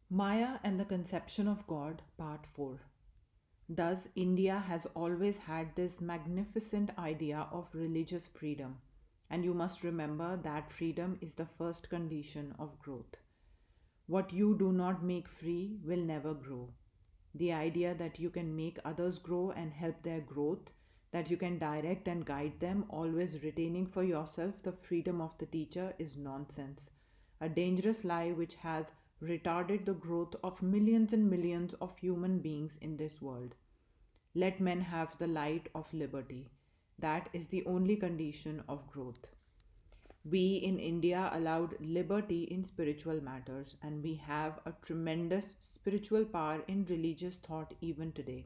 Maya and the Conception of God, Part 4. Thus, India has always had this magnificent idea of religious freedom, and you must remember that freedom is the first condition of growth. What you do not make free will never grow. The idea that you can make others grow and help their growth, that you can direct and guide them, always retaining for yourself the freedom of the teacher, is nonsense. A dangerous lie which has retarded the growth of millions and millions of human beings in this world. Let men have the light of liberty. That is the only condition of growth. We in India allowed liberty in spiritual matters, and we have a tremendous spiritual power in religious thought even today.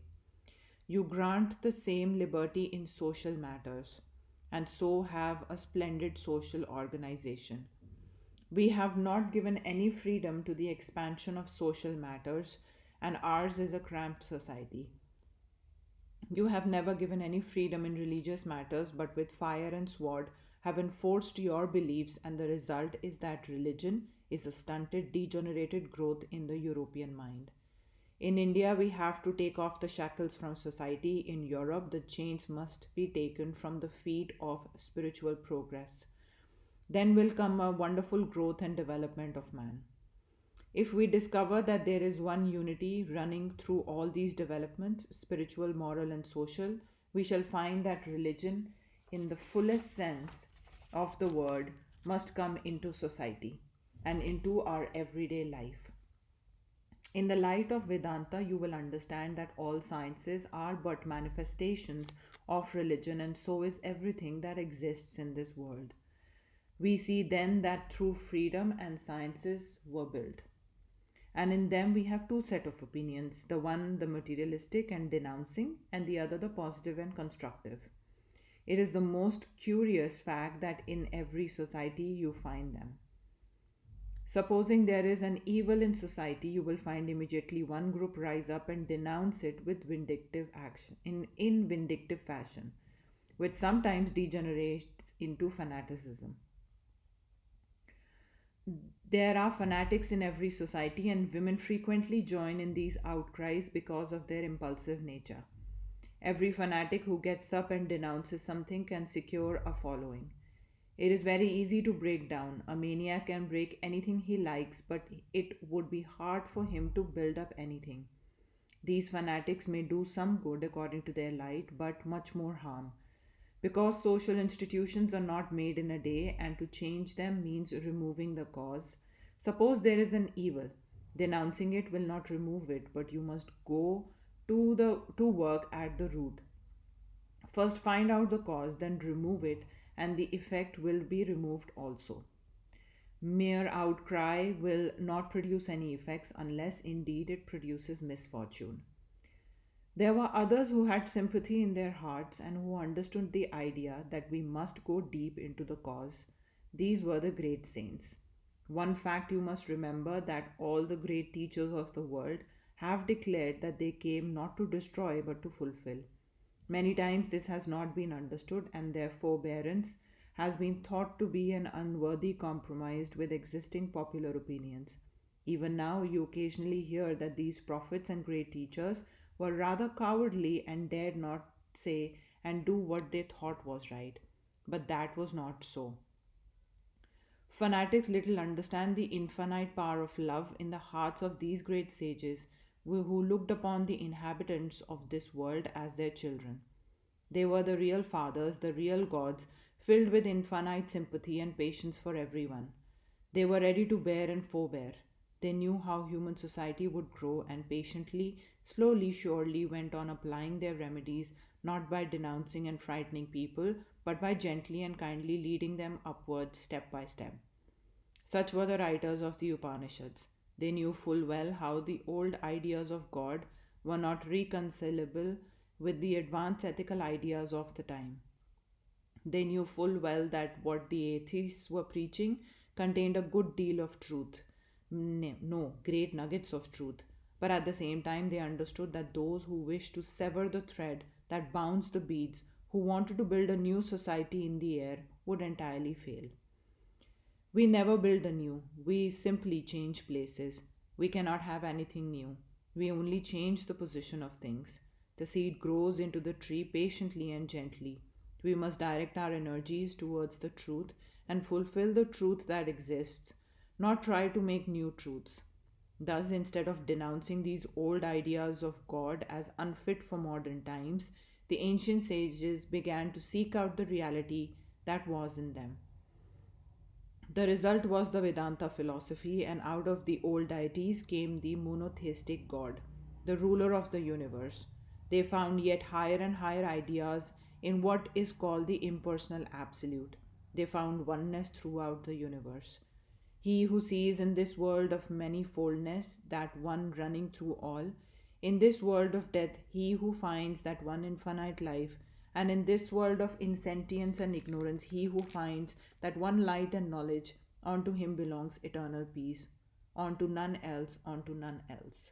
You grant the same liberty in social matters, and so have a splendid social organization. We have not given any freedom to the expansion of social matters, and ours is a cramped society. You have never given any freedom in religious matters, but with fire and sword have enforced your beliefs, and the result is that religion is a stunted, degenerated growth in the European mind. In India, we have to take off the shackles from society. In Europe, the chains must be taken from the feet of spiritual progress. Then will come a wonderful growth and development of man. If we discover that there is one unity running through all these developments, spiritual, moral, and social, we shall find that religion, in the fullest sense of the word, must come into society and into our everyday life. In the light of Vedanta, you will understand that all sciences are but manifestations of religion, and so is everything that exists in this world. We see then that through freedom and sciences were built. And in them we have two set of opinions, the one the materialistic and denouncing, and the other the positive and constructive. It is the most curious fact that in every society you find them. Supposing there is an evil in society, you will find immediately one group rise up and denounce it with vindictive action, in vindictive fashion, which sometimes degenerates into fanaticism. There are fanatics in every society, and women frequently join in these outcries because of their impulsive nature. Every fanatic who gets up and denounces something can secure a following. It is very easy to break down. A maniac can break anything he likes, but it would be hard for him to build up anything. These fanatics may do some good according to their light, but much more harm. Because social institutions are not made in a day, and to change them means removing the cause. Suppose there is an evil. Denouncing it will not remove it, but you must go to work at the root. First find out the cause, then remove it, and the effect will be removed also. Mere outcry will not produce any effects unless indeed it produces misfortune. There were others who had sympathy in their hearts and who understood the idea that we must go deep into the cause. These were the great saints. One fact you must remember, that all the great teachers of the world have declared that they came not to destroy but to fulfill. Many times this has not been understood, and their forbearance has been thought to be an unworthy compromise with existing popular opinions. Even now, you occasionally hear that these prophets and great teachers were rather cowardly and dared not say and do what they thought was right. But that was not so. Fanatics little understand the infinite power of love in the hearts of these great sages who looked upon the inhabitants of this world as their children. They were the real fathers, the real gods, filled with infinite sympathy and patience for everyone. They were ready to bear and forbear. They knew how human society would grow, and patiently, slowly, surely went on applying their remedies, not by denouncing and frightening people, but by gently and kindly leading them upwards step by step. Such were the writers of the Upanishads. They knew full well how the old ideas of God were not reconcilable with the advanced ethical ideas of the time. They knew full well that what the atheists were preaching contained a good deal of truth. No, great nuggets of truth. But at the same time, they understood that those who wished to sever the thread that bounds the beads, who wanted to build a new society in the air, would entirely fail. We never build anew, we simply change places. We cannot have anything new. We only change the position of things. The seed grows into the tree patiently and gently. We must direct our energies towards the truth and fulfill the truth that exists, not try to make new truths. Thus, instead of denouncing these old ideas of God as unfit for modern times, the ancient sages began to seek out the reality that was in them. The result was the Vedanta philosophy, and out of the old deities came the monotheistic God, the ruler of the universe. They found yet higher and higher ideas in what is called the impersonal absolute. They found oneness throughout the universe. He who sees in this world of manifoldness that one running through all, in this world of death, he who finds that one infinite life, and in this world of insentience and ignorance, he who finds that one light and knowledge, unto him belongs eternal peace, unto none else, unto none else.